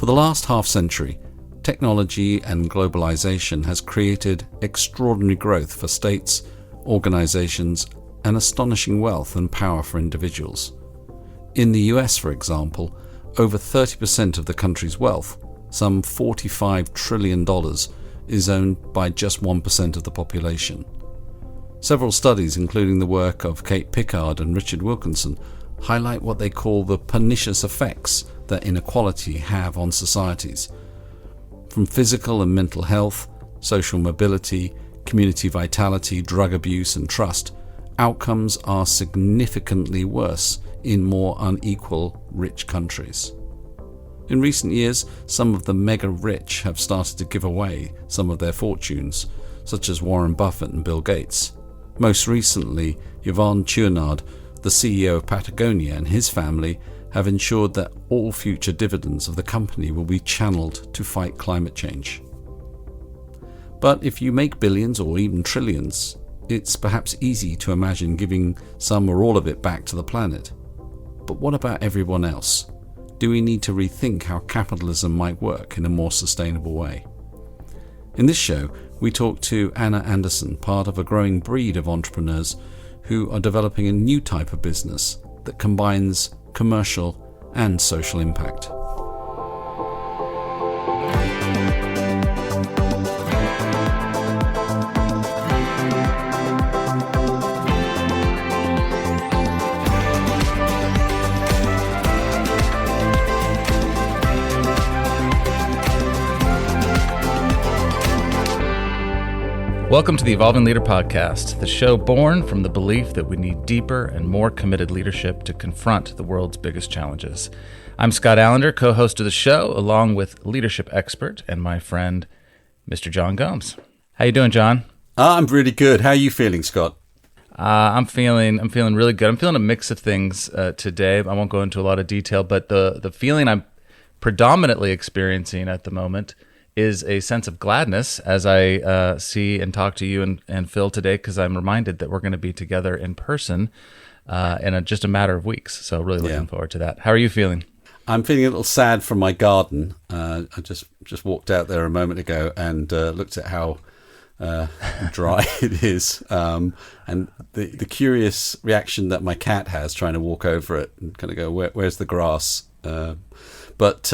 For the last half-century, technology and globalization has created extraordinary growth for states, organizations, and astonishing wealth and power for individuals. In the US, for example, over 30% of the country's wealth, some $45 trillion, is owned by just 1% of the population. Several studies, including the work of Kate Pickard and Richard Wilkinson, highlight what they call the pernicious effects that inequality have on societies. From physical and mental health, social mobility, community vitality, drug abuse and trust, outcomes are significantly worse in more unequal, rich countries. In recent years, some of the mega-rich have started to give away some of their fortunes, such as Warren Buffett and Bill Gates. Most recently, Yvon Chouinard, the CEO of Patagonia, and his family have ensured that all future dividends of the company will be channeled to fight climate change. But if you make billions or even trillions, it's perhaps easy to imagine giving some or all of it back to the planet. But what about everyone else? Do we need to rethink how capitalism might work in a more sustainable way? In this show, we talk to Anna Anderson, part of a growing breed of entrepreneurs who are developing a new type of business that combines commercial and social impact. Welcome to the Evolving Leader Podcast, the show born from the belief that we need deeper and more committed leadership to confront the world's biggest challenges. I'm Scott Allender, co-host of the show, along with leadership expert and my friend, Mr. John Gomes. How you doing, John? I'm really good. How are you feeling, Scott? I'm feeling really good. I'm feeling a mix of things today. I won't go into a lot of detail, but the feeling I'm predominantly experiencing at the moment is a sense of gladness as I see and talk to you and Phil today, because I'm reminded that we're going to be together in person in just a matter of weeks. So really looking forward to that. How are you feeling? I'm feeling a little sad from my garden. I just walked out there a moment ago and looked at how dry it is, and the curious reaction that my cat has trying to walk over it and kind of go, where's the grass? But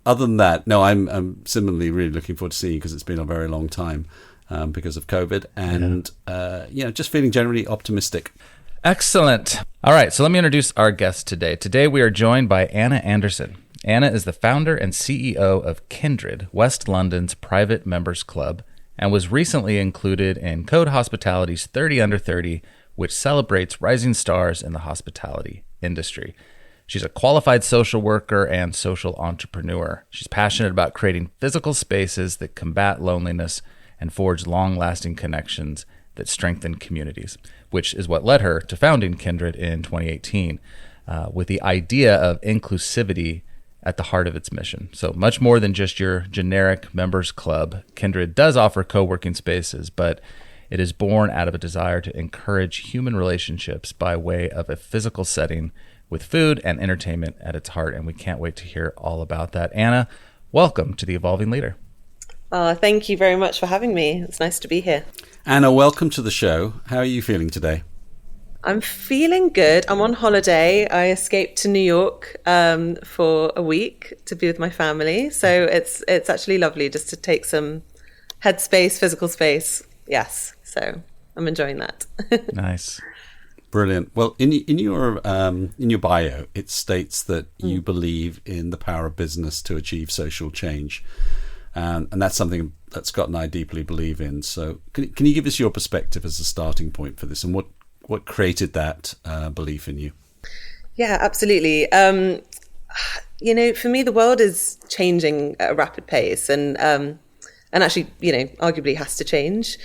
other than that, no, I'm similarly really looking forward to seeing you, because it's been a very long time because of COVID, and just feeling generally optimistic. Excellent. All right, so let me introduce our guest today. Today we are joined by Anna Anderson. Anna is the founder and CEO of Kindred, West London's private members club, and was recently included in Code Hospitality's 30 Under 30, which celebrates rising stars in the hospitality industry. She's a qualified social worker and social entrepreneur. She's passionate about creating physical spaces that combat loneliness and forge long-lasting connections that strengthen communities, which is what led her to founding Kindred in 2018, with the idea of inclusivity at the heart of its mission. So much more than just your generic members club, Kindred does offer co-working spaces, but it is born out of a desire to encourage human relationships by way of a physical setting with food and entertainment at its heart, and we can't wait to hear all about that. Anna, welcome to the Evolving Leader. Thank you very much for having me. It's nice to be here. Anna, welcome to the show. How are you feeling today? I'm feeling good. I'm on holiday. I escaped to New York for a week to be with my family. So it's actually lovely just to take some headspace, physical space. Yes. So I'm enjoying that. Nice. Brilliant. Well, in your bio, it states that you believe in the power of business to achieve social change, and that's something that Scott and I deeply believe in. So, can you give us your perspective as a starting point for this, and what created that belief in you? Yeah, absolutely. For me, the world is changing at a rapid pace, and actually, arguably has to change.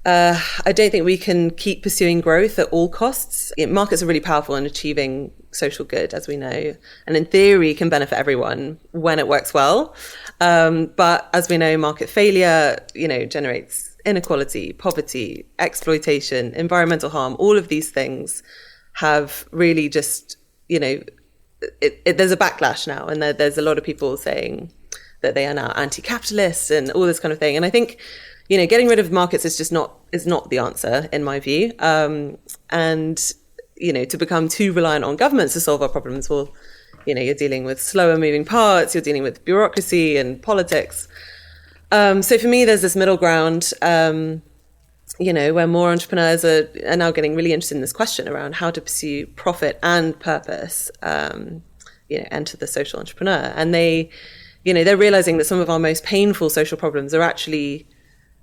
I don't think we can keep pursuing growth at all costs. Markets are really powerful in achieving social good, as we know, and in theory can benefit everyone when it works well. But as we know, market failure, generates inequality, poverty, exploitation, environmental harm. All of these things have really just, there's a backlash now, and there's a lot of people saying, that they are now anti-capitalist and all this kind of thing. And I think, getting rid of markets is not the answer in my view. And to become too reliant on governments to solve our problems, well, you're dealing with slower moving parts, you're dealing with bureaucracy and politics. So for me, there's this middle ground, where more entrepreneurs are now getting really interested in this question around how to pursue profit and purpose, enter the social entrepreneur. And they're realizing that some of our most painful social problems are actually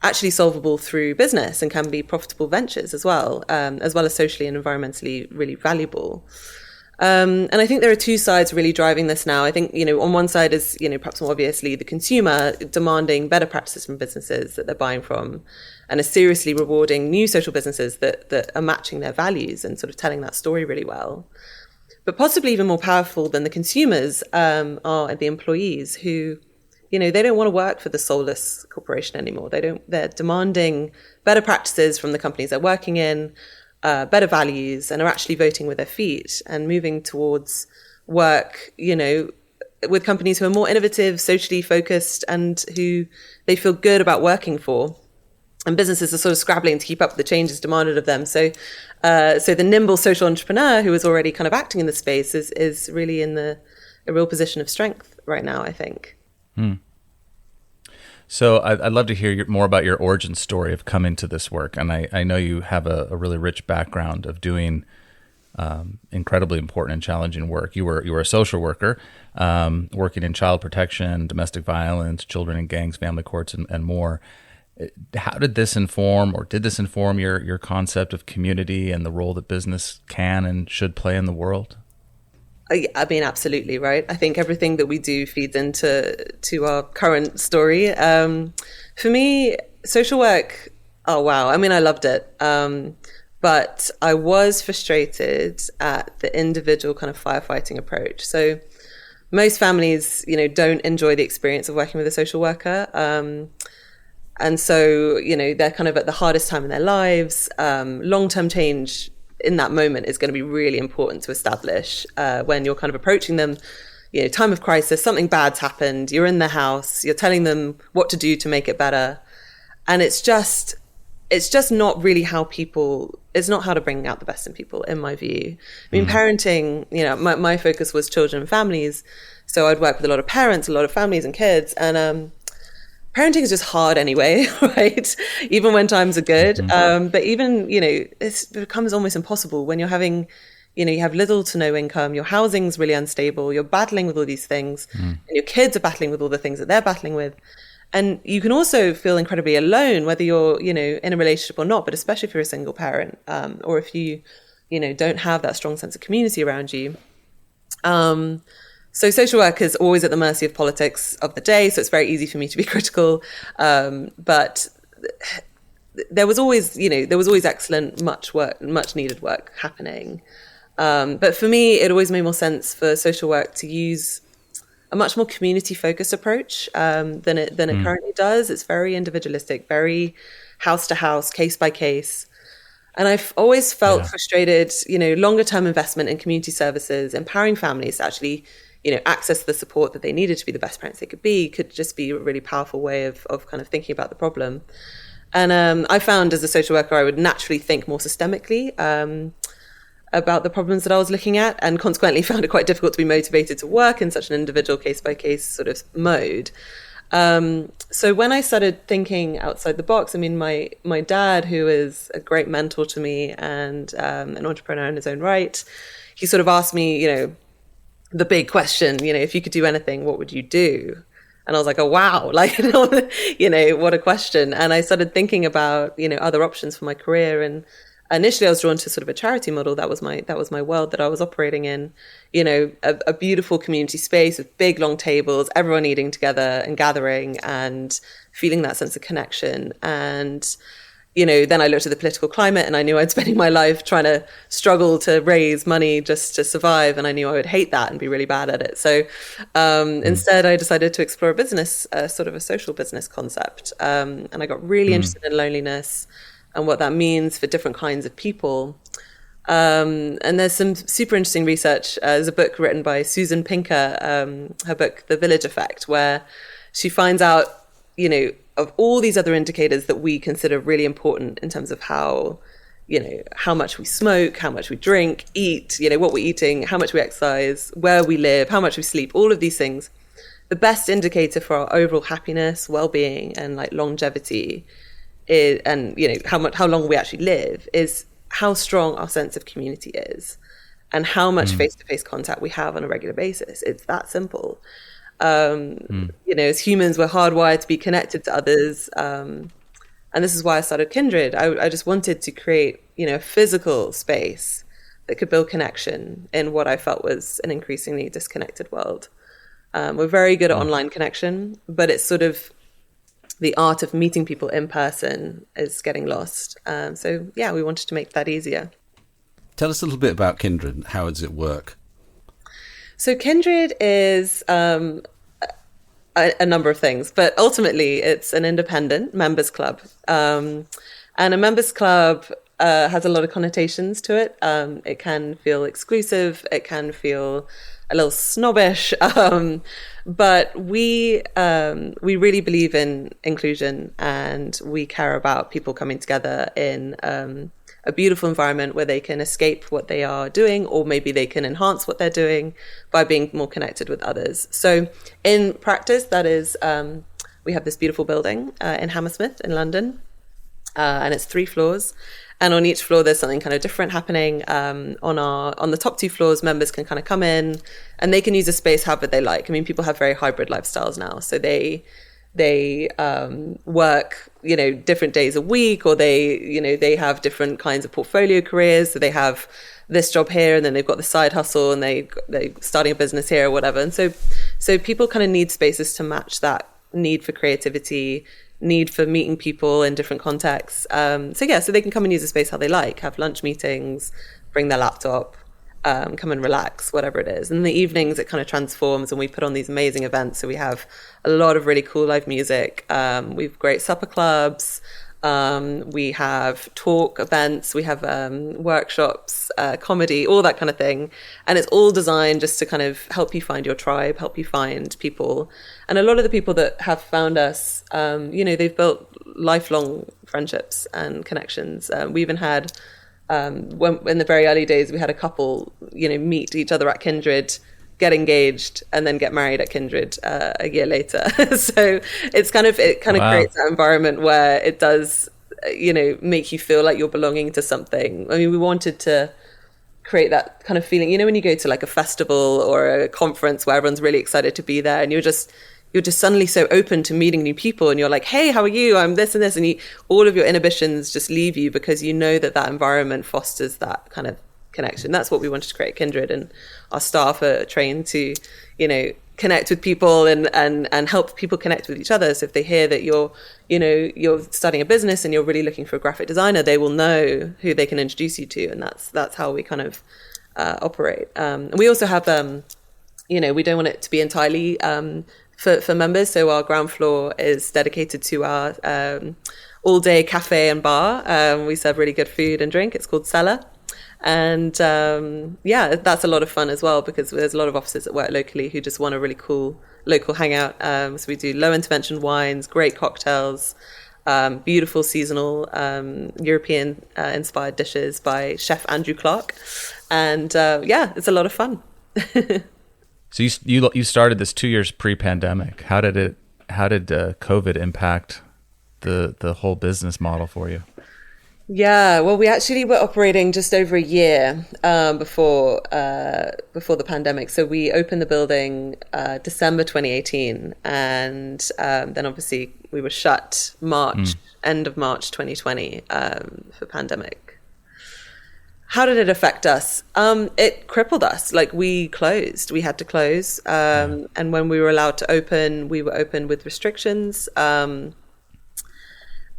solvable through business and can be profitable ventures as well as socially and environmentally really valuable. And I think there are two sides really driving this now. I think, on one side is, perhaps more obviously the consumer demanding better practices from businesses that they're buying from, and are seriously rewarding new social businesses that are matching their values and sort of telling that story really well. But possibly even more powerful than the consumers are the employees who, they don't want to work for the soulless corporation anymore. They're demanding better practices from the companies they're working in, better values, and are actually voting with their feet and moving towards work, with companies who are more innovative, socially focused, and who they feel good about working for. And businesses are sort of scrabbling to keep up with the changes demanded of them. So the nimble social entrepreneur who is already kind of acting in the space is really in a real position of strength right now, I think. So I'd love to hear more about your origin story of coming to this work. And I know you have a really rich background of doing incredibly important and challenging work. You were a social worker, working in child protection, domestic violence, children in gangs, family courts, and more. How did this inform your concept of community and the role that business can and should play in the world? I mean, absolutely, right? I think everything that we do feeds into our current story. For me, social work, oh, wow. I mean, I loved it. But I was frustrated at the individual kind of firefighting approach. So most families, don't enjoy the experience of working with a social worker. And so, they're kind of at the hardest time in their lives. Long-term change in that moment is going to be really important to establish when you're kind of approaching them, time of crisis, something bad's happened, you're in the house, you're telling them what to do to make it better. And it's just not really it's not how to bring out the best in people, in my view. I mean, parenting, my focus was children and families. So I'd work with a lot of parents, a lot of families and kids. And parenting is just hard anyway, right? Even when times are good. But even, it becomes almost impossible when you're having, you have little to no income, your housing's really unstable, you're battling with all these things, and your kids are battling with all the things that they're battling with. And you can also feel incredibly alone, whether you're, in a relationship or not, but especially if you're a single parent, or if you, don't have that strong sense of community around you. So social work is always at the mercy of politics of the day, so it's very easy for me to be critical. But there was always excellent, much needed work happening. But for me, it always made more sense for social work to use a much more community-focused approach than it currently does. It's very individualistic, very house to house, case by case. And I've always felt frustrated, longer term investment in community services, empowering families to actually access the support that they needed to be the best parents they could be, could just be a really powerful way of kind of thinking about the problem. And I found as a social worker, I would naturally think more systemically about the problems that I was looking at, and consequently found it quite difficult to be motivated to work in such an individual case-by-case sort of mode. So when I started thinking outside the box, I mean, my dad, who is a great mentor to me and an entrepreneur in his own right, he sort of asked me, the big question, if you could do anything, what would you do? And I was like, oh, wow, what a question. And I started thinking about, other options for my career. And initially I was drawn to sort of a charity model. That was my world that I was operating in, a beautiful community space with big, long tables, everyone eating together and gathering and feeling that sense of connection. And then I looked at the political climate and I knew I'd spending my life trying to struggle to raise money just to survive. And I knew I would hate that and be really bad at it. So instead, I decided to explore a business, sort of a social business concept. And I got really interested in loneliness and what that means for different kinds of people. And there's some super interesting research. There's a book written by Susan Pinker, her book, The Village Effect, where She finds out, of all these other indicators that we consider really important in terms of how much we smoke, how much we drink, eat, what we're eating, how much we exercise, where we live, how much we sleep, all of these things. The best indicator for our overall happiness, well-being, and like longevity is, and how long we actually live, is how strong our sense of community is, and how much face-to-face contact we have on a regular basis. It's that simple. As humans, we're hardwired to be connected to others. And this is why I started Kindred. I just wanted to create, a physical space that could build connection in what I felt was an increasingly disconnected world. We're very good at online connection, but it's sort of the art of meeting people in person is getting lost. So we wanted to make that easier. Tell us a little bit about Kindred. How does it work? So Kindred is a number of things, but ultimately it's an independent members club. And a members club has a lot of connotations to it. It can feel exclusive. It can feel a little snobbish. But we really believe in inclusion, and we care about people coming together in a beautiful environment where they can escape what they are doing, or maybe they can enhance what they're doing by being more connected with others. So in practice, that is, we have this beautiful building in Hammersmith in London, and it's 3 floors. And on each floor, there's something kind of different happening. On the top 2 floors, members can kind of come in and they can use a space however they like. I mean, people have very hybrid lifestyles now. So they work, different days a week, or they have different kinds of portfolio careers. So they have this job here, and then they've got the side hustle, and they're starting a business here or whatever. And so people kind of need spaces to match that need for creativity, need for meeting people in different contexts. So they can come and use a space how they like, have lunch meetings, bring their laptop, come and relax, whatever it is. And in the evenings, it kind of transforms, and we put on these amazing events. So we have a lot of really cool live music. We have great supper clubs. We have talk events. We have workshops, comedy, all that kind of thing. And it's all designed just to kind of help you find your tribe, help you find people. And a lot of the people that have found us, they've built lifelong friendships and connections. We even had, in the very early days, we had a couple, meet each other at Kindred, get engaged, and then get married at Kindred a year later. So it kind of Wow. creates that environment where it does, make you feel like you're belonging to something. I mean, we wanted to create that kind of feeling, when you go to like a festival or a conference where everyone's really excited to be there, and you're just suddenly so open to meeting new people, and you're like, hey, how are you? I'm this and this. And all of your inhibitions just leave you, because that environment fosters that kind of connection. That's what we wanted to create at Kindred, and our staff are trained to, connect with people and help people connect with each other. So if they hear that you're starting a business and you're really looking for a graphic designer, they will know who they can introduce you to. And that's how we kind of operate. And we also have, we don't want it to be entirely for members. So our ground floor is dedicated to our all-day cafe and bar. We serve really good food and drink. It's called Cellar. And that's a lot of fun as well, because there's a lot of officers that work locally who just want a really cool local hangout. So we do low intervention wines, great cocktails, beautiful seasonal European inspired dishes by Chef Andrew Clark. And it's a lot of fun. So you started this 2 years pre-pandemic. How did COVID impact the whole business model for you? Yeah, well, we actually were operating just over a year before the pandemic. So we opened the building December 2018, and then obviously we were shut end of March 2020 for pandemic. How did it affect us? It crippled us. Like, we closed. We had to close. And when we were allowed to open, we were open with restrictions.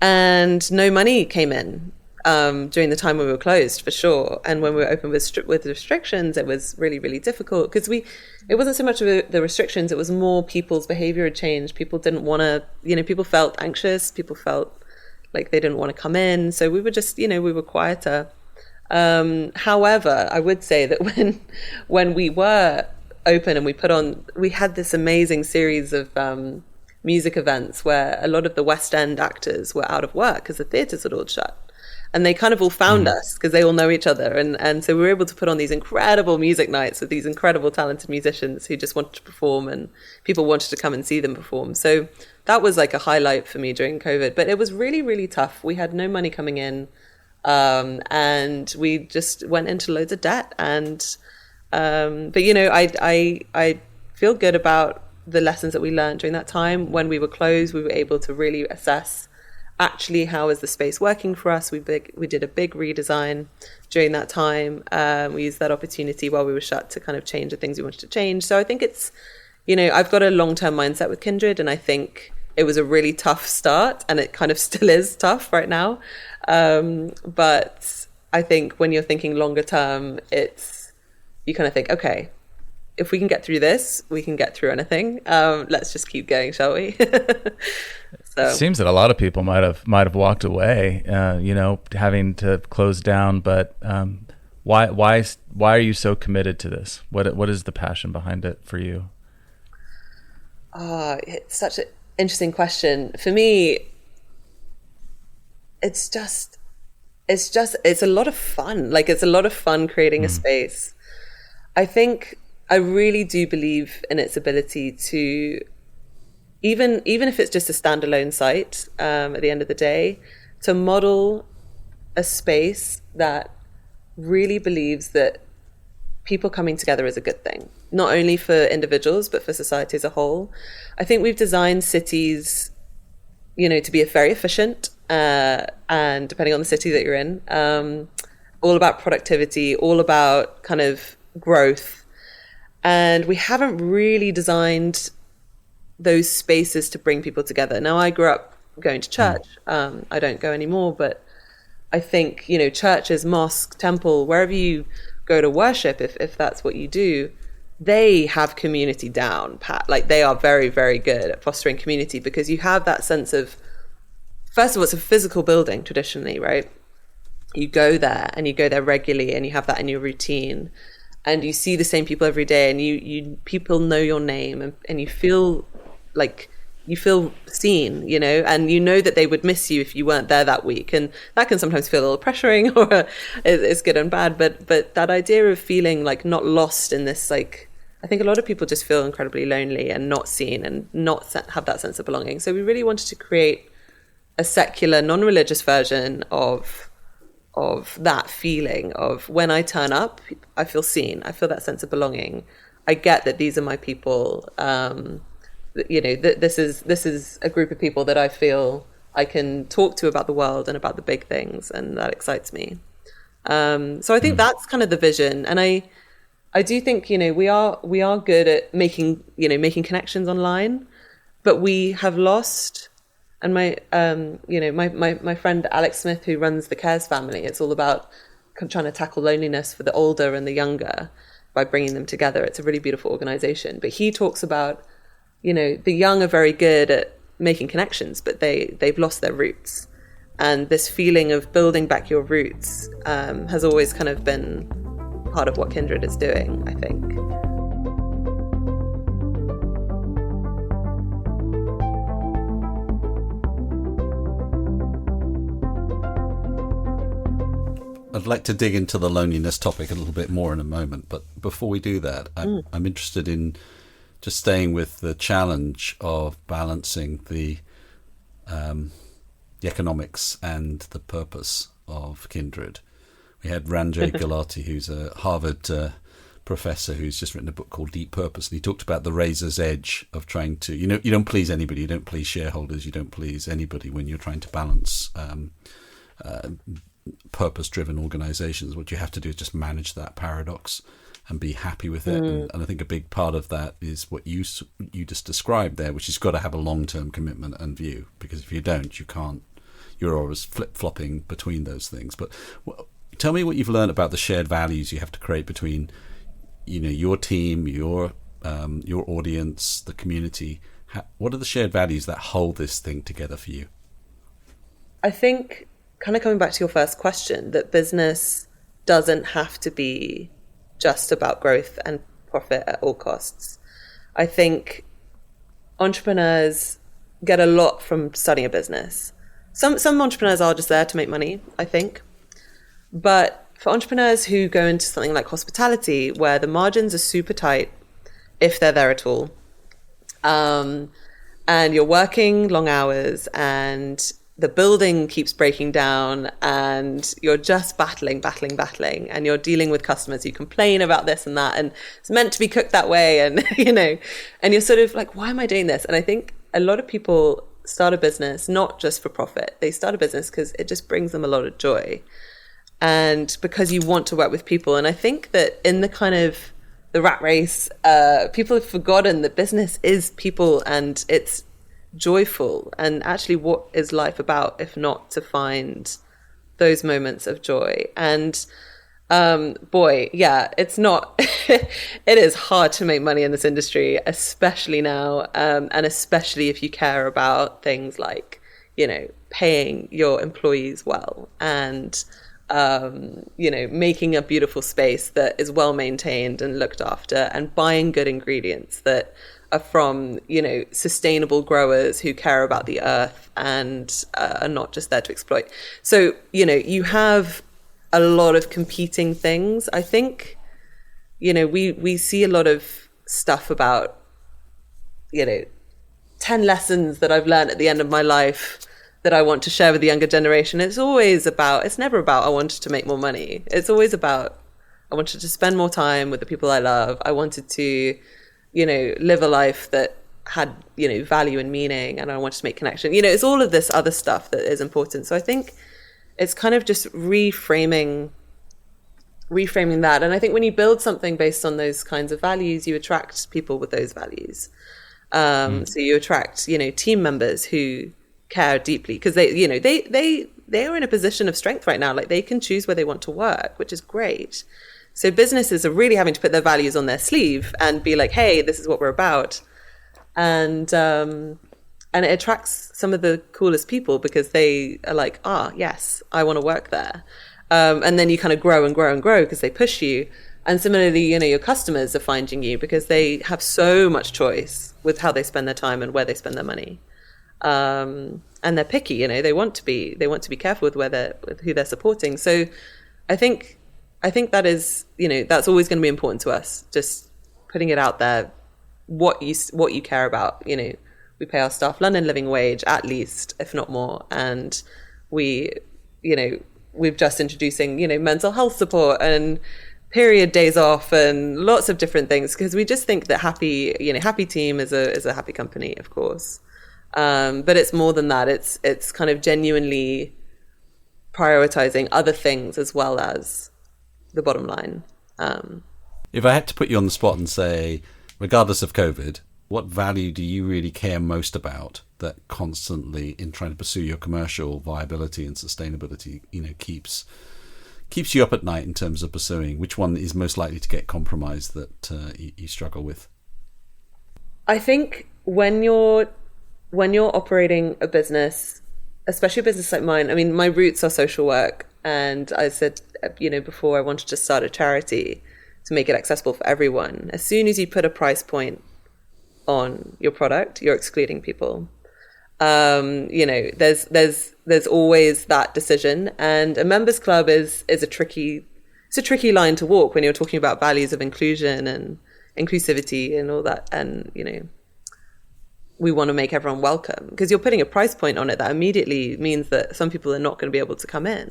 And no money came in during the time we were closed, for sure. And when we were open with restrictions, it was really, really difficult, because it wasn't so much of the restrictions, it was more people's behavior had changed. People didn't want to, people felt anxious. People felt like they didn't want to come in. So we were just, we were quieter. However, I would say that when we were open and we had this amazing series of music events where a lot of the West End actors were out of work because the theatres had all shut. And they kind of all found us because they all know each other. And so we were able to put on these incredible music nights with these incredible talented musicians who just wanted to perform, and people wanted to come and see them perform. So that was like a highlight for me during COVID. But it was really, really tough. We had no money coming in, and we just went into loads of debt. And but, you know, I feel good about the lessons that we learned during that time. When we were closed, we were able to really assess actually how is the space working for us. We did a big redesign during that time. We used that opportunity while we were shut to kind of change the things we wanted to change. So I think it's, you know, I've got a long-term mindset with Kindred, and I think it was a really tough start, and it kind of still is tough right now. But I think when you're thinking longer term, you kind of think, okay, if we can get through this, we can get through anything. Let's just keep going, shall we? So. It seems that a lot of people might have walked away, you know, having to close down. But why are you so committed to this? What is the passion behind it for you? It's such an interesting question. For me, it's a lot of fun. Like, it's a lot of fun creating a space. I think I really do believe in its ability to, even if it's just a standalone site, at the end of the day, to model a space that really believes that people coming together is a good thing, not only for individuals, but for society as a whole. I think we've designed cities, you know, to be very efficient, and depending on the city that you're in, all about productivity, all about kind of growth. And we haven't really designed those spaces to bring people together. Now, I grew up going to church. I don't go anymore, but I think, you know, churches, mosque, temple, wherever you go to worship, if that's what you do, they have community down pat. Like, they are very, very good at fostering community, because you have that sense of, first of all, it's a physical building traditionally, right? You go there and you go there regularly, and you have that in your routine. And you see the same people every day, and you people know your name, and you feel like you feel seen, you know, and you know that they would miss you if you weren't there that week. And that can sometimes feel a little pressuring, or it's good and bad. But that idea of feeling like not lost in this, like, I think a lot of people just feel incredibly lonely and not seen and not have that sense of belonging. So we really wanted to create a secular, non-religious version of that feeling of, when I turn up, I feel seen. I feel that sense of belonging. I get that these are my people. You know, this is a group of people that I feel I can talk to about the world and about the big things, and that excites me. So I think that's kind of the vision. And I do think, you know, we are good at making connections online, but we have lost. And my friend Alex Smith, who runs the Cares family, it's all about trying to tackle loneliness for the older and the younger by bringing them together. It's a really beautiful organization. But he talks about, you know, the young are very good at making connections, but they've lost their roots. And this feeling of building back your roots has always kind of been part of what Kindred is doing, I think. I'd like to dig into the loneliness topic a little bit more in a moment, but before we do that, I'm interested in just staying with the challenge of balancing the economics and the purpose of Kindred. We had Ranjay Gulati, who's a Harvard professor who's just written a book called Deep Purpose, and he talked about the razor's edge of trying to, you know, you don't please anybody, you don't please shareholders, you don't please anybody when you're trying to balance purpose-driven organizations. What you have to do is just manage that paradox and be happy with it. And I think a big part of that is what you just described there, which is got to have a long-term commitment and view, because if you don't, you're always flip-flopping between those things. But tell me what you've learned about the shared values you have to create between, you know, your team, your audience, the community. What are the shared values that hold this thing together for you? I think, kind of coming back to your first question, that business doesn't have to be just about growth and profit at all costs. I think entrepreneurs get a lot from starting a business. Some entrepreneurs are just there to make money, I think. But for entrepreneurs who go into something like hospitality, where the margins are super tight, if they're there at all, and you're working long hours and the building keeps breaking down and you're just battling, and you're dealing with customers who complain about this and that, and it's meant to be cooked that way. And, and you're sort of like, why am I doing this? And I think a lot of people start a business, not just for profit. They start a business because it just brings them a lot of joy. And because you want to work with people. And I think that in the kind of the rat race, people have forgotten that business is people and it's joyful. And actually, what is life about if not to find those moments of joy? And it's not, it is hard to make money in this industry, especially now. And especially if you care about things like, paying your employees well and, making a beautiful space that is well maintained and looked after, and buying good ingredients that are from, sustainable growers who care about the earth and are not just there to exploit. So, you have a lot of competing things. I think, we see a lot of stuff about, 10 lessons that I've learned at the end of my life that I want to share with the younger generation. It's never about, I wanted to make more money. It's always about, I wanted to spend more time with the people I love. I wanted to, live a life that had, value and meaning, and I wanted to make connection. It's all of this other stuff that is important. So I think it's kind of just reframing that. And I think when you build something based on those kinds of values, you attract people with those values. So you attract, team members who care deeply because they are in a position of strength right now. Like, they can choose where they want to work, which is great. So businesses are really having to put their values on their sleeve and be like, hey, this is what we're about. And it attracts some of the coolest people because they are like, yes, I want to work there. And then you kind of grow and grow and grow because they push you. And similarly, your customers are finding you because they have so much choice with how they spend their time and where they spend their money. And they're picky, they want to be careful with who they're supporting. So I think that is, that's always going to be important to us. Just putting it out there, what you care about. We pay our staff London living wage at least, if not more, and we've just introducing mental health support and period days off and lots of different things, because we just think that happy team is a happy company, of course. But it's more than that. It's kind of genuinely prioritizing other things as well as the bottom line. If I had to put you on the spot and say, regardless of COVID, what value do you really care most about that constantly, in trying to pursue your commercial viability and sustainability, keeps you up at night in terms of pursuing? Which one is most likely to get compromised that you struggle with? I think when you're operating a business, especially a business like mine, I mean, my roots are social work. And I said, before, I wanted to start a charity to make it accessible for everyone. As soon as you put a price point on your product, you're excluding people. There's always that decision. And a members club is a tricky line to walk when you're talking about values of inclusion and inclusivity and all that. And, we want to make everyone welcome, because you're putting a price point on it that immediately means that some people are not going to be able to come in.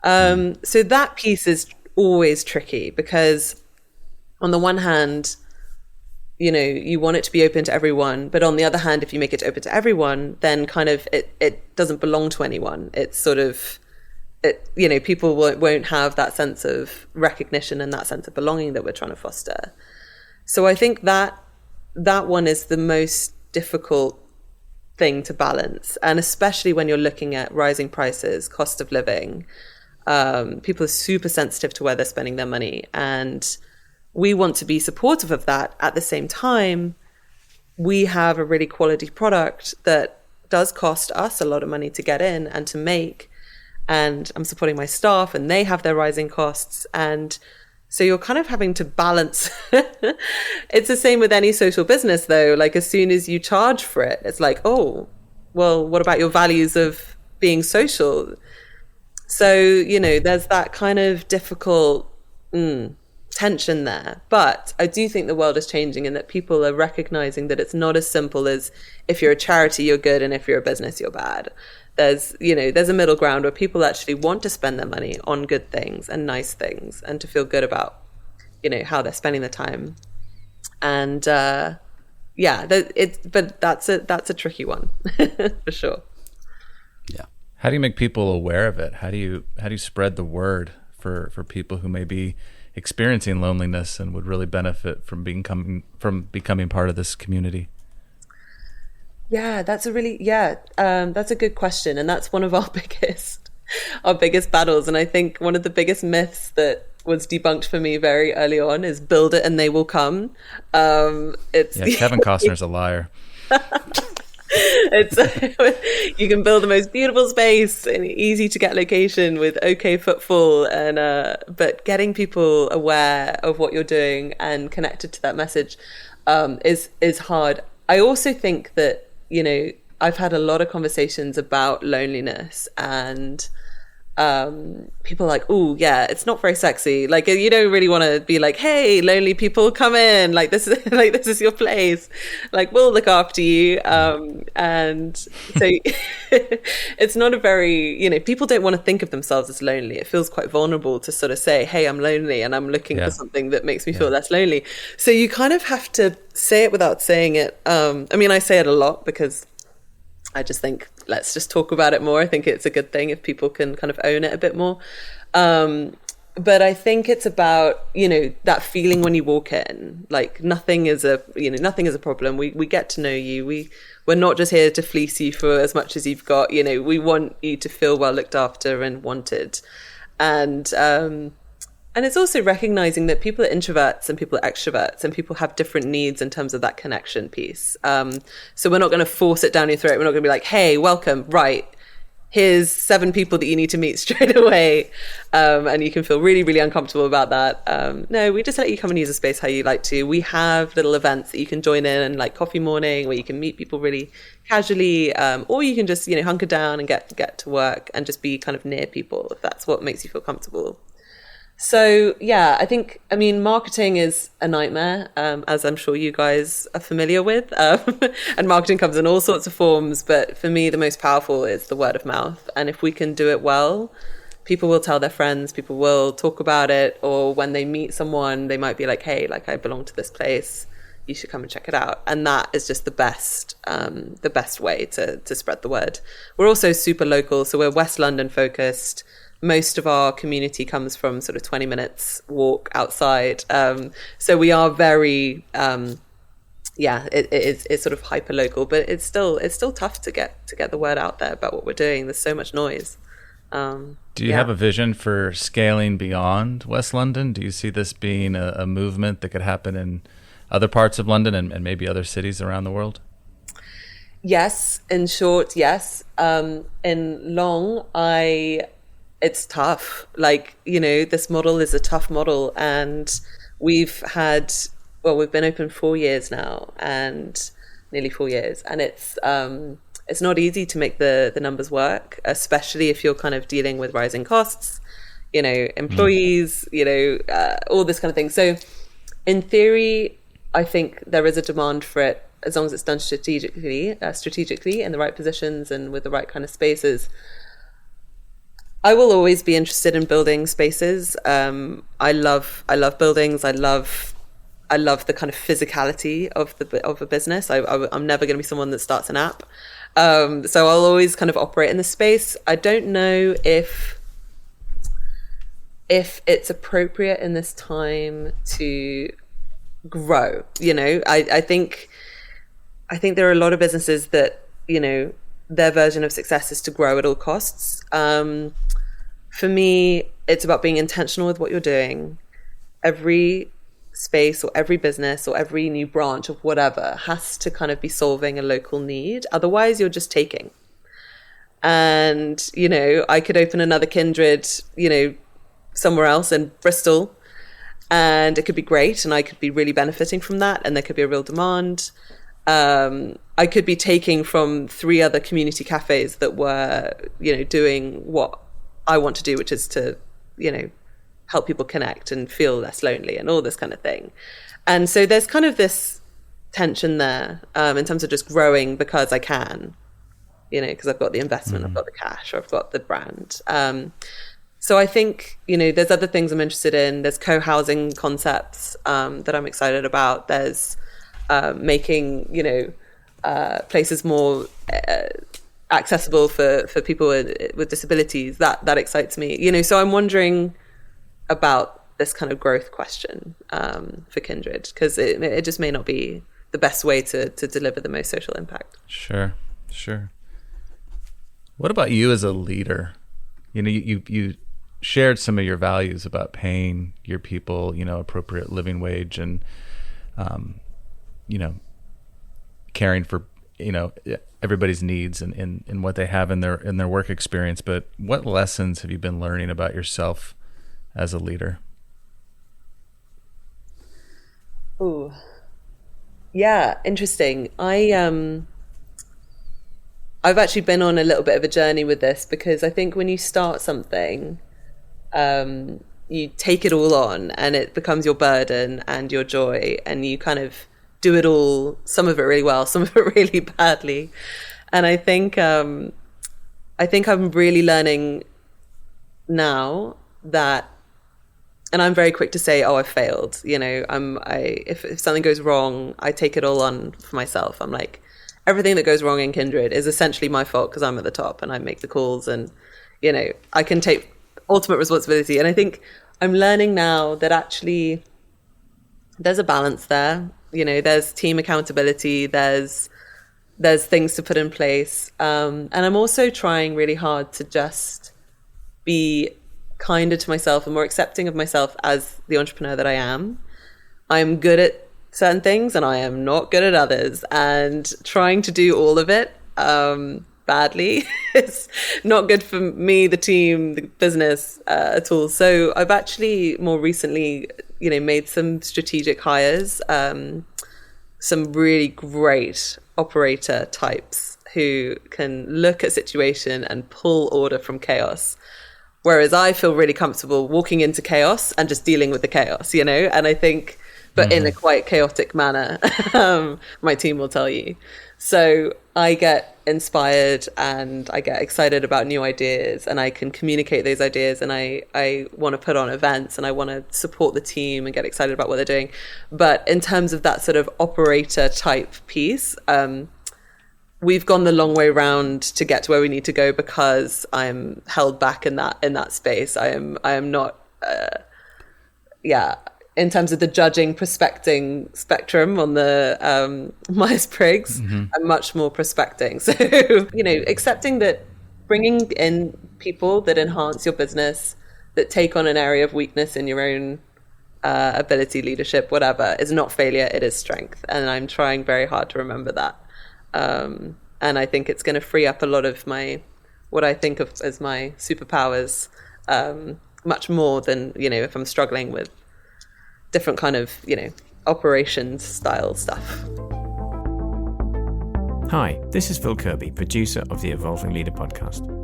So that piece is always tricky, because on the one hand, you want it to be open to everyone, but on the other hand, if you make it open to everyone, then kind of it doesn't belong to anyone. It's sort of, people won't have that sense of recognition and that sense of belonging that we're trying to foster. So I think that one is the most difficult thing to balance, and especially when you're looking at rising prices, cost of living. People are super sensitive to where they're spending their money, and we want to be supportive of that. At the same time, we have a really quality product that does cost us a lot of money to get in and to make, and I'm supporting my staff and they have their rising costs, and So you're kind of having to balance. It's the same with any social business, though. Like, as soon as you charge for it, it's like, oh, well, what about your values of being social? So, there's that kind of difficult tension there. But I do think the world is changing, and that people are recognizing that it's not as simple as if you're a charity, you're good, and if you're a business, you're bad. There's a middle ground where people actually want to spend their money on good things and nice things, and to feel good about, how they're spending their time. And but that's a tricky one for sure. Yeah. How do you make people aware of it? How do you spread the word for people who may be experiencing loneliness and would really benefit from becoming part of this community? Yeah, that's a good question. And that's one of our biggest battles. And I think one of the biggest myths that was debunked for me very early on is build it and they will come. Kevin Costner's a liar. You can build the most beautiful space in an easy to get location with okay footfall, and but getting people aware of what you're doing and connected to that message is hard. I also think that I've had a lot of conversations about loneliness, and people are like, oh yeah, it's not very sexy. Like, you don't really want to be like, hey, lonely people, come in. Like, this is your place. Like, we'll look after you. And so it's not a very, people don't want to think of themselves as lonely. It feels quite vulnerable to sort of say, hey, I'm lonely and I'm looking for something that makes me feel less lonely. So you kind of have to say it without saying it. I say it a lot because I just think, let's just talk about it more. I think it's a good thing if people can kind of own it a bit more. But I think it's about, that feeling when you walk in, like nothing is a problem. We get to know you. We're not just here to fleece you for as much as you've got. We want you to feel well looked after and wanted. And it's also recognizing that people are introverts and people are extroverts, and people have different needs in terms of that connection piece. So we're not going to force it down your throat. We're not going to be like, hey, welcome, right, here's 7 people that you need to meet straight away. And you can feel really, really uncomfortable about that. No, we just let you come and use the space how you like to. We have little events that you can join in, like coffee morning, where you can meet people really casually, or you can just, hunker down and get to work and just be kind of near people, if that's what makes you feel comfortable. So, yeah, I think, marketing is a nightmare, as I'm sure you guys are familiar with. And marketing comes in all sorts of forms. But for me, the most powerful is the word of mouth. And if we can do it well, people will tell their friends, people will talk about it. Or when they meet someone, they might be like, hey, like, I belong to this place. You should come and check it out. And that is just the best way to spread the word. We're also super local. So we're West London focused. Most of our community comes from sort of 20 minutes walk outside. So we are very, it's sort of hyper local, but it's still tough to get the word out there about what we're doing. There's so much noise. Do you have a vision for scaling beyond West London? Do you see this being a movement that could happen in other parts of London and maybe other cities around the world? Yes. In short, yes. In long, it's tough. Like, this model is a tough model, and we've been open 4 years now, and nearly 4 years, and it's not easy to make the numbers work, especially if you're kind of dealing with rising costs, employees, all this kind of thing. So in theory, I think there is a demand for it, as long as it's done strategically in the right positions and with the right kind of spaces. I will always be interested in building spaces. I love buildings. I love the kind of physicality of a business. I'm never going to be someone that starts an app. So I'll always kind of operate in the space. I don't know if it's appropriate in this time to grow. I think there are a lot of businesses that, their version of success is to grow at all costs. For me, it's about being intentional with what you're doing. Every space or every business or every new branch of whatever has to kind of be solving a local need. Otherwise, you're just taking. And, I could open another Kindred, somewhere else in Bristol, and it could be great, and I could be really benefiting from that, and there could be a real demand. I could be taking from 3 other community cafes that were, doing what I want to do, which is to, help people connect and feel less lonely and all this kind of thing. And so there's kind of this tension there, in terms of just growing because I can, because I've got the investment, I've got the cash, or I've got the brand. So I think, there's other things I'm interested in. There's co-housing concepts that I'm excited about. There's making, places more accessible for people with disabilities. That excites me. So I'm wondering about this kind of growth question for Kindred, because it just may not be the best way to deliver the most social impact. Sure. What about you as a leader? You shared some of your values about paying your people, appropriate living wage, and, caring for, everybody's needs and what they have in their work experience. But what lessons have you been learning about yourself as a leader? Ooh, yeah, interesting. I've actually been on a little bit of a journey with this, because I think when you start something, you take it all on and it becomes your burden and your joy, and you kind of do it all, some of it really well, some of it really badly. And I think I'm really learning now that, and I'm very quick to say, oh, I've failed. If something goes wrong, I take it all on for myself. I'm like, everything that goes wrong in Kindred is essentially my fault because I'm at the top and I make the calls, and, I can take ultimate responsibility. And I think I'm learning now that actually there's a balance there. There's team accountability, there's things to put in place. And I'm also trying really hard to just be kinder to myself and more accepting of myself as the entrepreneur that I am. I'm good at certain things and I am not good at others, and trying to do all of it badly is not good for me, the team, the business at all. So I've actually more recently, made some strategic hires, some really great operator types who can look at situation and pull order from chaos. Whereas I feel really comfortable walking into chaos and just dealing with the chaos, and I think, but in a quite chaotic manner, my team will tell you. So I get inspired and I get excited about new ideas, and I can communicate those ideas, and I want to put on events, and I want to support the team and get excited about what they're doing. But in terms of that sort of operator type piece, we've gone the long way round to get to where we need to go, because I'm held back in that space. I am not, in terms of the judging prospecting spectrum on the Myers-Briggs, I'm much more prospecting. So, accepting that bringing in people that enhance your business, that take on an area of weakness in your own ability, leadership, whatever, is not failure, it is strength. And I'm trying very hard to remember that. And I think it's going to free up a lot of what I think of as my superpowers, much more than, if I'm struggling with different kind of, operations style stuff. Hi, this is Phil Kirby, producer of the Evolving Leader podcast.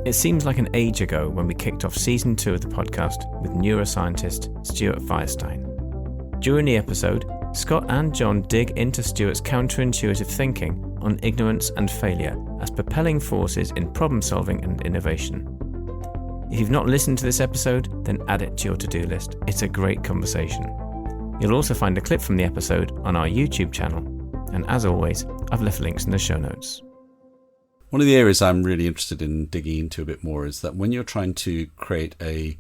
It seems like an age ago when we kicked off season 2 of the podcast with neuroscientist Stuart Firestein. During the episode, Scott and John dig into Stuart's counterintuitive thinking on ignorance and failure as propelling forces in problem solving and innovation. If you've not listened to this episode, then add it to your to-do list. It's a great conversation. You'll also find a clip from the episode on our YouTube channel. And as always, I've left links in the show notes. One of the areas I'm really interested in digging into a bit more is that when you're trying to create a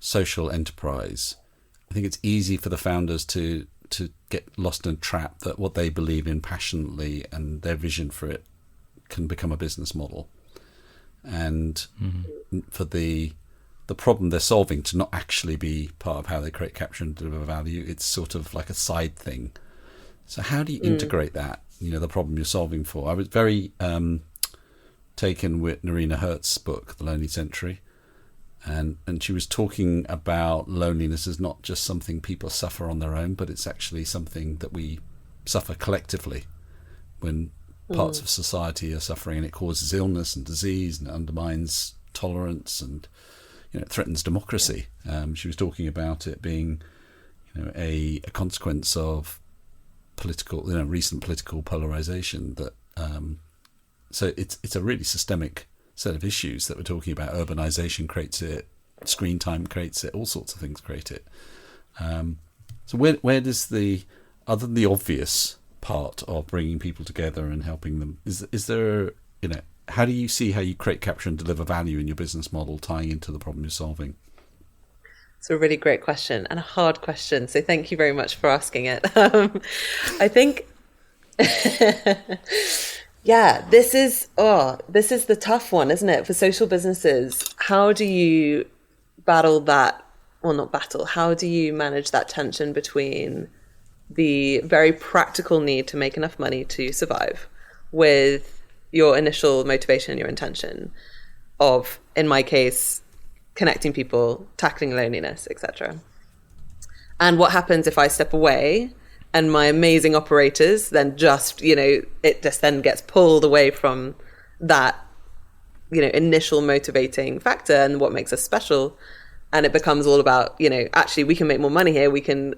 social enterprise, I think it's easy for the founders to get lost in a trap that what they believe in passionately and their vision for it can become a business model. And for the problem they're solving to not actually be part of how they create, capture and deliver value, it's sort of like a side thing. So how do you integrate that, the problem you're solving for? I was very taken with Narina Hertz's book, The Lonely Century, and she was talking about loneliness as not just something people suffer on their own, but it's actually something that we suffer collectively when parts of society are suffering, and it causes illness and disease, and it undermines tolerance, and it threatens democracy. She was talking about it being a consequence of political, recent political polarization. That so it's a really systemic set of issues that we're talking about. Urbanization creates it, screen time creates it, all sorts of things create it. So where does other than the obvious part of bringing people together and helping them, is there, how do you see how you create, capture and deliver value in your business model tying into the problem you're solving? It's a really great question and a hard question. So thank you very much for asking it. I think, yeah, this is the tough one, isn't it? For social businesses, how do you battle that, or not battle, how do you manage that tension between the very practical need to make enough money to survive with your initial motivation and your intention of, in my case, connecting people, tackling loneliness, etc. And what happens if I step away and my amazing operators then just, it just then gets pulled away from that, initial motivating factor and what makes us special. And it becomes all about, actually we can make more money here. We can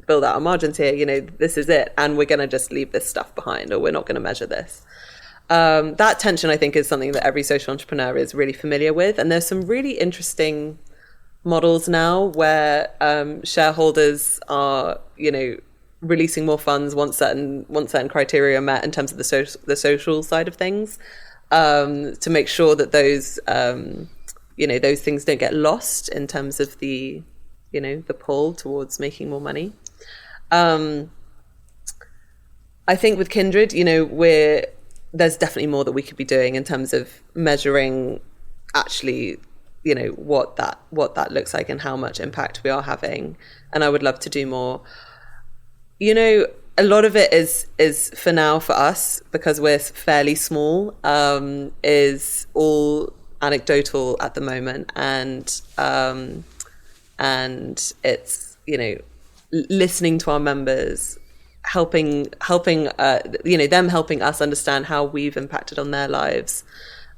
build out our margins here. This is it. And we're going to just leave this stuff behind, or we're not going to measure this. That tension, I think, is something that every social entrepreneur is really familiar with. And there's some really interesting models now where shareholders are, releasing more funds once certain criteria are met in terms of the social side of things, to make sure that those those things don't get lost in terms of the pull towards making more money. I think with Kindred, there's definitely more that we could be doing in terms of measuring actually, what that looks like and how much impact we are having. And I would love to do more. A lot of it is for now for us, because we're fairly small, is all anecdotal at the moment, and it's listening to our members, helping them helping us understand how we've impacted on their lives,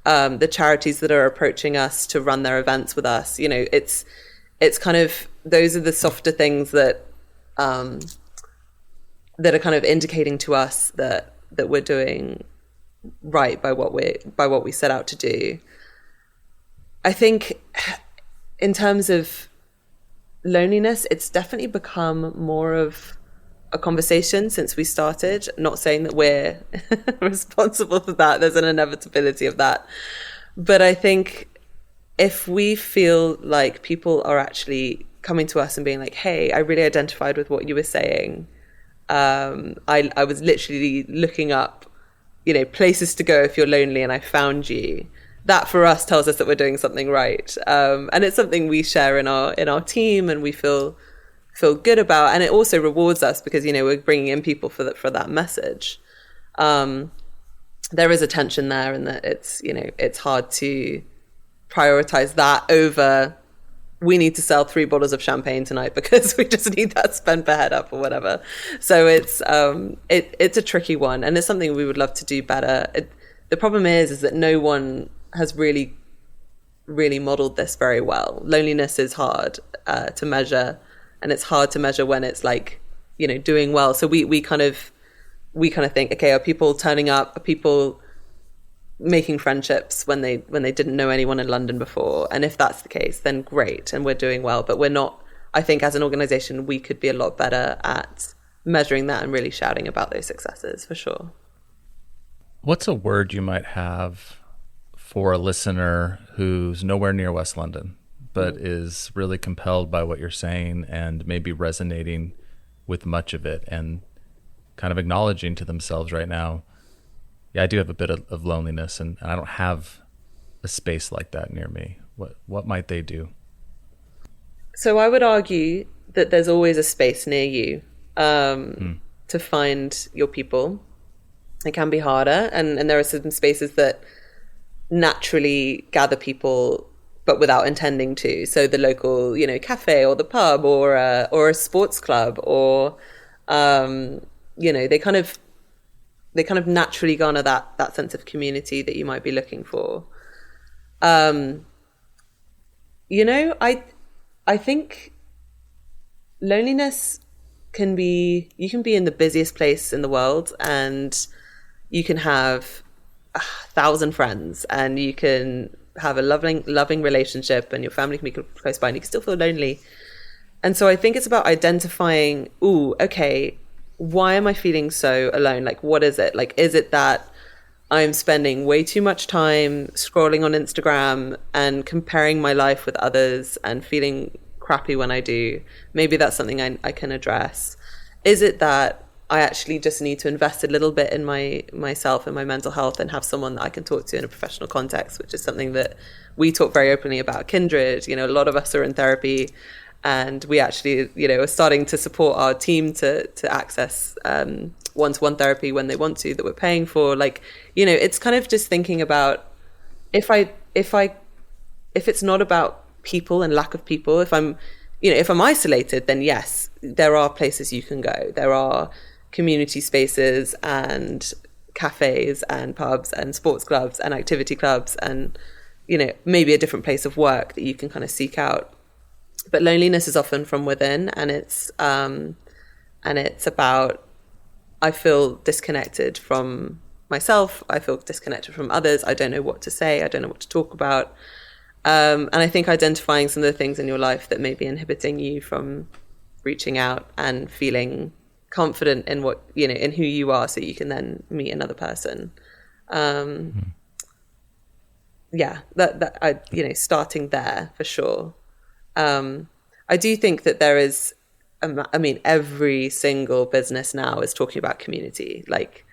the charities that are approaching us to run their events with us. It's kind of, those are the softer things that are kind of indicating to us that we're doing right by what we set out to do. I think in terms of loneliness, it's definitely become more of a conversation since we started. Not saying that we're responsible for that. There's an inevitability of that. But I think if we feel like people are actually coming to us and being like, hey, I really identified with what you were saying. I was literally looking up, places to go if you're lonely, and I found you. That for us tells us that we're doing something right. And it's something we share in our team, and we feel good about. And it also rewards us because, we're bringing in people for that message. There is a tension there, in that it's hard to prioritize that over, we need to sell 3 bottles of champagne tonight because we just need that spend per head up or whatever. So it's a tricky one, and it's something we would love to do better. The problem is that no one has really modeled this very well. Loneliness is hard to measure, and it's hard to measure when it's like, doing well. So we kind of think, okay, are people turning up? Are people making friendships when they didn't know anyone in London before? And if that's the case, then great, and we're doing well. But we're not. I think as an organization, we could be a lot better at measuring that and really shouting about those successes, for sure. What's a word you might have for a listener who's nowhere near West London, but is really compelled by what you're saying and maybe resonating with much of it, and kind of acknowledging to themselves right now, yeah, I do have a bit of loneliness, and I don't have a space like that near me. What might they do? So I would argue that there's always a space near you to find your people. It can be harder, and there are certain spaces that naturally gather people but without intending to. So the local, cafe or the pub or a sports club, or they kind of naturally garner that sense of community that you might be looking for. I think loneliness you can be in the busiest place in the world and you can have 1,000 friends and you can have a loving relationship and your family can be close by and you can still feel lonely. And so I think it's about identifying, okay, why am I feeling so alone? Like, what is it? Like, is it that I'm spending way too much time scrolling on Instagram and comparing my life with others and feeling crappy when I do? Maybe that's something I can address. Is it that I actually just need to invest a little bit in myself and my mental health and have someone that I can talk to in a professional context, which is something that we talk very openly about Kindred. A lot of us are in therapy and we actually, are starting to support our team to access one-to-one therapy when they want to, that we're paying for. Like, it's kind of just thinking about if it's not about people and lack of people, if I'm isolated, then yes, there are places you can go. There are community spaces and cafes and pubs and sports clubs and activity clubs and, maybe a different place of work that you can kind of seek out. But loneliness is often from within, and it's about, I feel disconnected from myself. I feel disconnected from others. I don't know what to say. I don't know what to talk about. And I think identifying some of the things in your life that may be inhibiting you from reaching out and feeling confident in what, in who you are, so you can then meet another person. Yeah, that I, starting there for sure. I do think that there is, every single business now is talking about community. Like,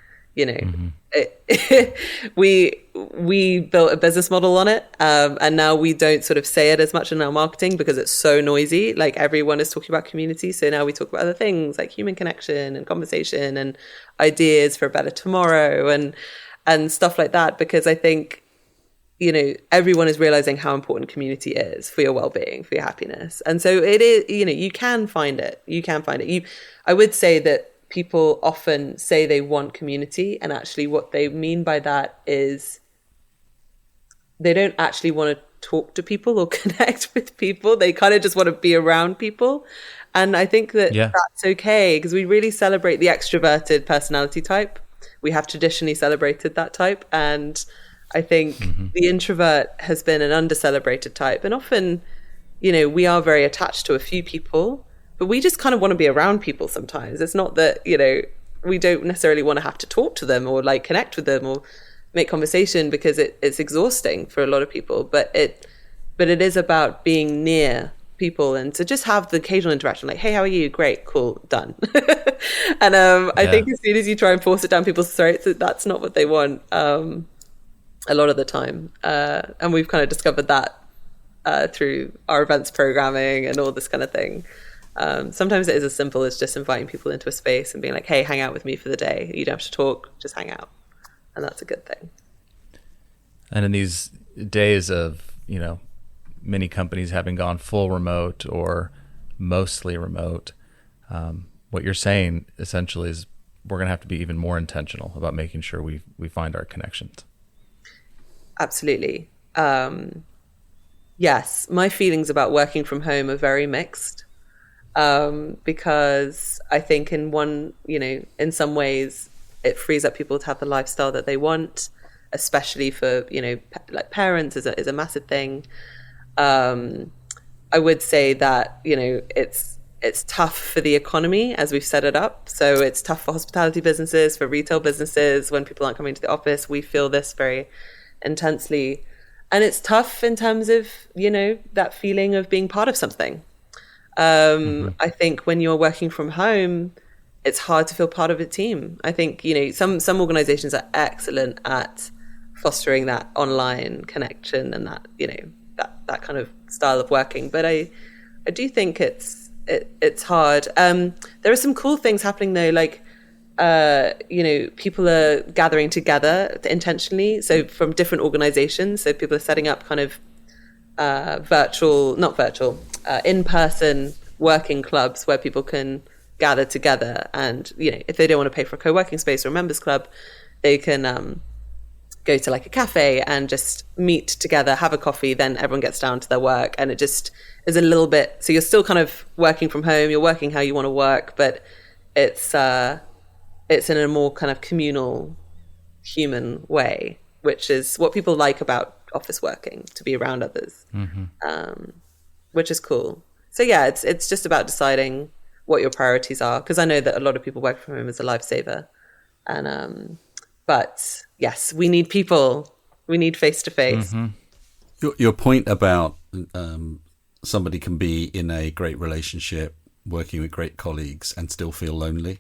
we built a business model on it, and now we don't sort of say it as much in our marketing because it's so noisy. Like, everyone is talking about community, so now we talk about other things like human connection and conversation and ideas for a better tomorrow and stuff like that, because I think everyone is realizing how important community is for your well-being, for your happiness. And so it is, you can find it. I would say that people often say they want community, and actually what they mean by that is they don't actually want to talk to people or connect with people. They kind of just want to be around people. And I think that that's okay, because we really celebrate the extroverted personality type. We have traditionally celebrated that type. And I think the introvert has been an under-celebrated type. And often, we are very attached to a few people, but we just kind of want to be around people sometimes. It's not that, we don't necessarily want to have to talk to them or like connect with them or make conversation, because it's exhausting for a lot of people. But it is about being near people and to just have the occasional interaction, like, hey, how are you? Great, cool, done. And I think as soon as you try and force it down people's throats, that's not what they want. A lot of the time. And we've kind of discovered that through our events programming and all this kind of thing. Sometimes it is as simple as just inviting people into a space and being like, hey, hang out with me for the day. You don't have to talk, just hang out. And that's a good thing. And in these days of, many companies having gone full remote or mostly remote, what you're saying essentially is we're going to have to be even more intentional about making sure we find our connections. Absolutely. Yes, my feelings about working from home are very mixed, because I think in some ways it frees up people to have the lifestyle that they want, especially for, like parents is a massive thing. I would say that, it's tough for the economy as we've set it up. So it's tough for hospitality businesses, for retail businesses. When people aren't coming to the office, we feel this very intensely. And it's tough in terms of, that feeling of being part of something. I think when you're working from home, it's hard to feel part of a team. I think, some organizations are excellent at fostering that online connection and that, that kind of style of working. But I do think it's hard. There are some cool things happening though, like, people are gathering together intentionally. So from different organizations. So people are setting up kind of in-person working clubs where people can gather together. And, if they don't want to pay for a co-working space or a members club, they can go to like a cafe and just meet together, have a coffee, then everyone gets down to their work. And it just is a little bit, so you're still kind of working from home, you're working how you want to work, but it's in a more kind of communal, human way, which is what people like about office working, to be around others, which is cool. So yeah, it's just about deciding what your priorities are, because I know that a lot of people work from home as a lifesaver, and but yes, we need people, we need face to face. Your point about somebody can be in a great relationship, working with great colleagues, and still feel lonely,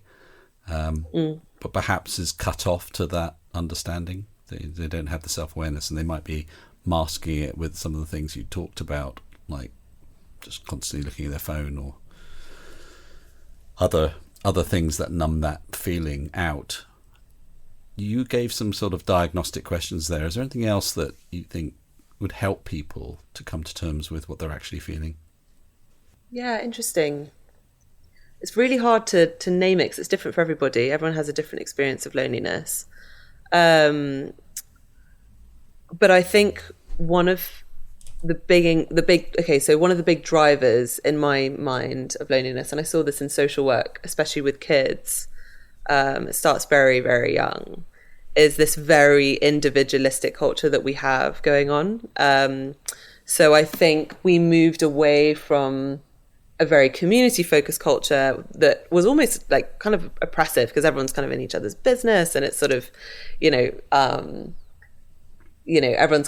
but perhaps is cut off to that understanding. They don't have the self-awareness, and they might be masking it with some of the things you talked about, like just constantly looking at their phone or other things that numb that feeling out. You gave some sort of diagnostic questions there. Is there anything else that you think would help people to come to terms with what they're actually feeling? Yeah, interesting. It's really hard to name it because it's different for everybody. Everyone has a different experience of loneliness. But I think one of the big drivers in my mind of loneliness, and I saw this in social work, especially with kids, it starts very, very young, is this very individualistic culture that we have going on. So I think we moved away from a very community-focused culture that was almost like kind of oppressive, because everyone's kind of in each other's business, and it's sort of, everyone's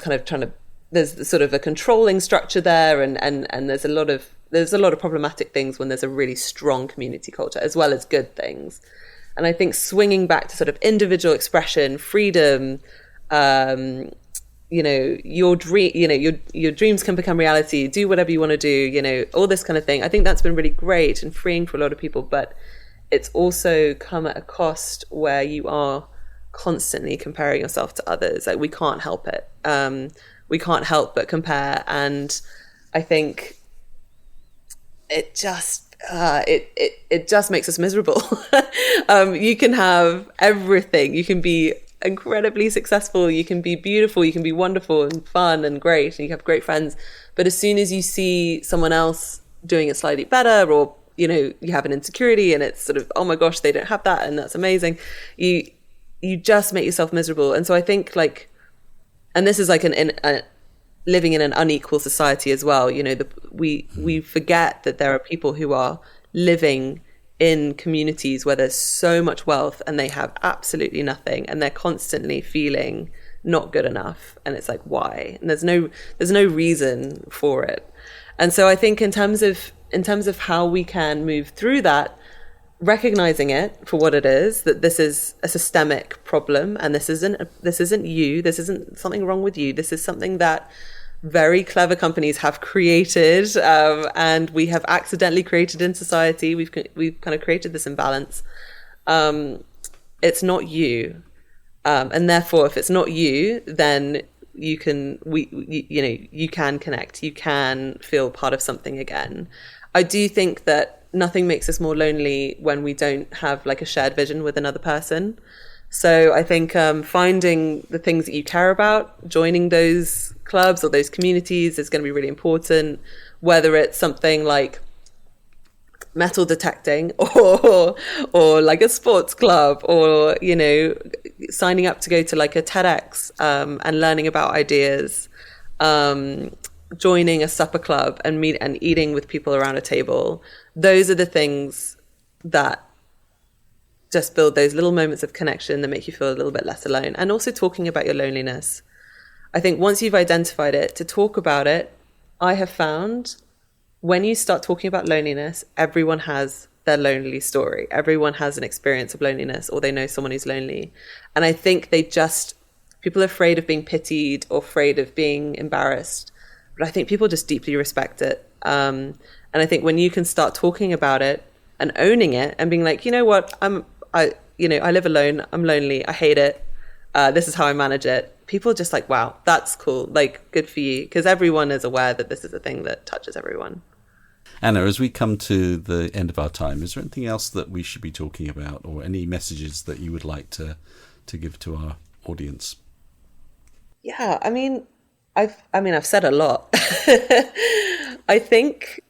kind of trying to. There's sort of a controlling structure there, and there's a lot of problematic things when there's a really strong community culture, as well as good things. And I think swinging back to sort of individual expression, freedom, your dreams can become reality, do whatever you want to do, all this kind of thing. I think that's been really great and freeing for a lot of people, but it's also come at a cost where you are constantly comparing yourself to others. Like, we can't help it. We can't help but compare. And I think it just makes us miserable. You can have everything. You can be incredibly successful. You can be beautiful. You can be wonderful and fun and great. And you have great friends. But as soon as you see someone else doing it slightly better, or, you have an insecurity and it's sort of, oh my gosh, they don't have that, and that's amazing. You just make yourself miserable. And so I think, like, and this is like living in an unequal society as well. We forget that there are people who are living in communities where there's so much wealth and they have absolutely nothing, and they're constantly feeling not good enough. And it's like, why? And there's no reason for it. And so I think in terms of how we can move through that, recognizing it for what it is, that this is a systemic problem, and this isn't you, this isn't something wrong with you, this is something that very clever companies have created, and we have accidentally created in society. We've kind of created this imbalance. It's not you, and therefore, if it's not you, then you can connect, you can feel part of something again. I do think that nothing makes us more lonely when we don't have like a shared vision with another person. So I think finding the things that you care about, joining those clubs or those communities is going to be really important, whether it's something like metal detecting or like a sports club, or, signing up to go to like a TEDx and learning about ideas, joining a supper club and eating with people around a table. Those are the things that just build those little moments of connection that make you feel a little bit less alone. And also talking about your loneliness. I think once you've identified it, to talk about it, I have found when you start talking about loneliness, everyone has their lonely story. Everyone has an experience of loneliness, or they know someone who's lonely. And I think people are afraid of being pitied or afraid of being embarrassed. But I think people just deeply respect it. And I think when you can start talking about it and owning it and being like, you know what, I live alone, I'm lonely, I hate it, This is how I manage it. People are just like, wow, that's cool. Like, good for you. Because everyone is aware that this is a thing that touches everyone. Anna, as we come to the end of our time, is there anything else that we should be talking about, or any messages that you would like to give to our audience? Yeah, I mean, I've said a lot. I think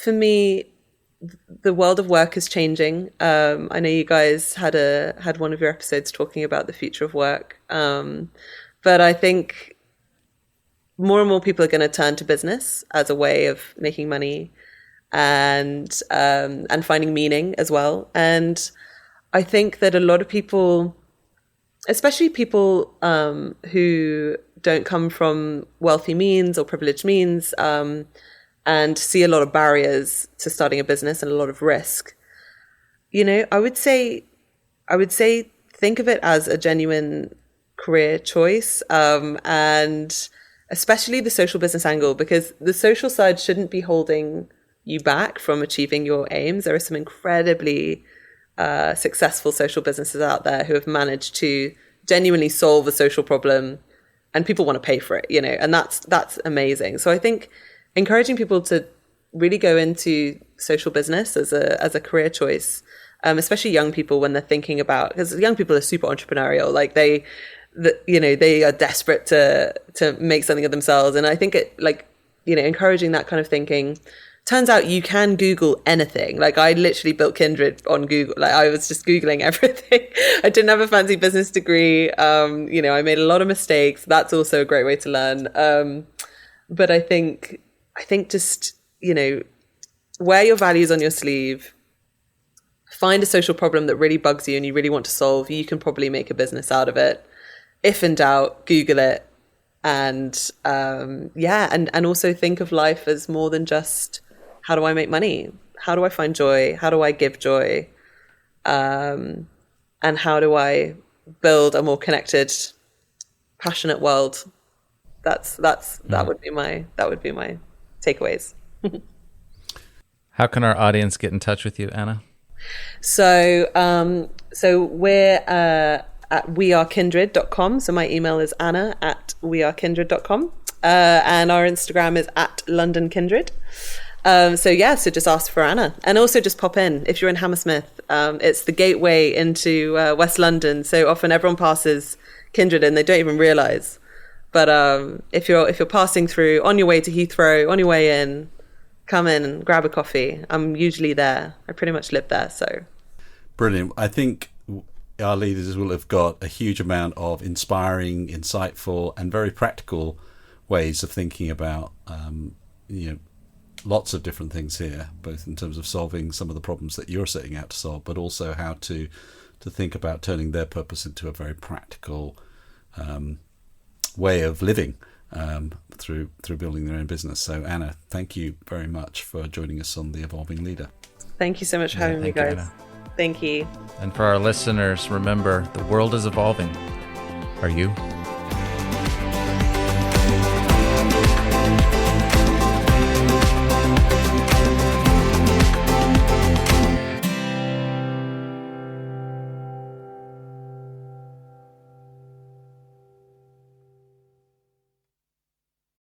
for me, the world of work is changing. I know you guys had one of your episodes talking about the future of work, but I think more and more people are going to turn to business as a way of making money and finding meaning as well. And I think that a lot of people, especially people who don't come from wealthy means or privileged means, and see a lot of barriers to starting a business and a lot of risk, I would say think of it as a genuine career choice, and especially the social business angle, because the social side shouldn't be holding you back from achieving your aims. There are some incredibly successful social businesses out there who have managed to genuinely solve a social problem, and people want to pay for it, and that's amazing. So I think encouraging people to really go into social business as a career choice, especially young people when they're thinking about, because young people are super entrepreneurial, like they are desperate to make something of themselves. And I think encouraging that kind of thinking. Turns out you can Google anything. Like, I literally built Kindred on Google. Like, I was just Googling everything. I didn't have a fancy business degree. I made a lot of mistakes. That's also a great way to learn. But I think just, wear your values on your sleeve, find a social problem that really bugs you and you really want to solve. You can probably make a business out of it. If in doubt, Google it. And and also think of life as more than just, how do I make money? How do I find joy? How do I give joy? And how do I build a more connected, passionate world? That would be my takeaways. How can our audience get in touch with you, Anna? So we're at wearekindred.com. So my email is anna@wearekindred.com. And our Instagram is @LondonKindred. So just ask for Anna, and also just pop in if you're in Hammersmith. It's the gateway into West London. So often everyone passes Kindred and they don't even realise. But if you're passing through on your way to Heathrow, on your way in, come in and grab a coffee. I'm usually there. I pretty much live there. So brilliant. I think our leaders will have got a huge amount of inspiring, insightful, and very practical ways of thinking about lots of different things here, both in terms of solving some of the problems that you're setting out to solve, but also how to think about turning their purpose into a very practical way of living through building their own business. So Anna, thank you very much for joining us on The Evolving Leader. Thank you so much for having me, guys. Anna. Thank you. And for our listeners, remember, the world is evolving. Are you?